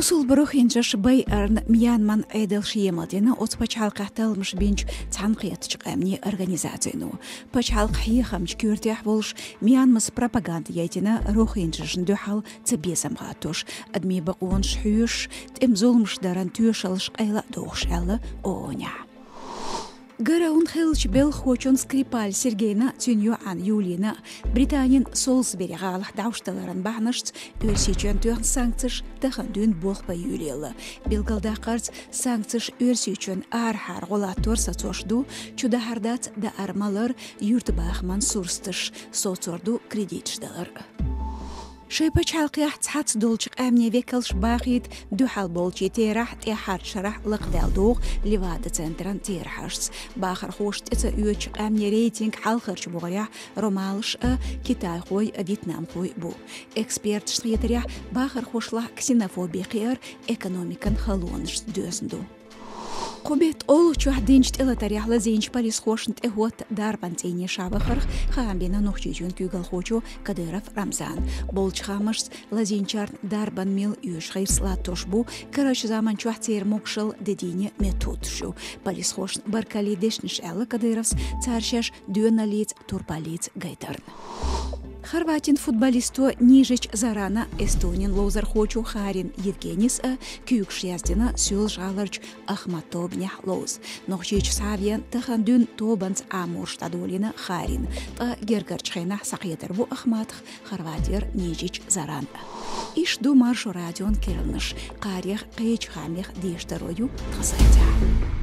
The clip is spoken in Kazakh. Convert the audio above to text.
Пусул бұрық енжаш бай арн Мьянман айдал шиемадена от пачалқақтал мш бинч цанқиятчық әмне организацияну. Пачалқ хиехамч кюртях волш Мьянмас пропаганда яйтена рух енжашын дюхал цебесамға тош. Адми бақуын шхюш тем золмш даран тюшалш қайла доғшалы оня. Гараун хелч бел хочон скрипаль Сергейна Цюньюан Юлина Британин Солсбери галах даушталарын бахнашц өрсичен тюан санкциш тахандун бохпа Юлиела. Белгалдақарц санкциш өрсичен архар голатор сацошду чудахардат да армалар юртбахман сурстыш соцорду кредитшдалар. شيبة حلقة تحت دولشق أمني ويكلش باقيت دو حال بولشي تيرح تيحار شرح لقدال دوغ لوادة سنتران تيرحارس باخر خوشت إتا يوشق أمني ريتينج حالخرش بغريح رومالش كتاي خوي فيتنام خوي بو إكسبيرت شريتريح باخر خوشلا كسينافوبي قير إيكونوميكان خلونش دوزندو قبيت أول شهدينجت إلى تاريخ لزينج باريس خوشنت إهوت داربان تيني شابخرخ خام بينا نوخجيجون كيغل خوشو كديرف رمزان بولج خامرس لزينجار داربان ميل يوش غير سلاتوش بو كراش زمان شوحتير موكشل دديني ميتوتشو باريس خوشن بركالي ديشنش إلا كديرفس تارشاش ديوناليت تورباليت غيترن Хорватин футболисту Нижич Зарана Эстонин лозар хочу Харин Евгенис кюкш яздина сюл жаларч Ахматобнях лоз. Нохчич савьян тахандун тобанц Амур штадолина Харин. Та гергарчхайнах сақьедербу Ахматх Хорватир Нижич Заран. Ишду маршу радион керылныш. Қарих қейч хамих дештерою тхасайта.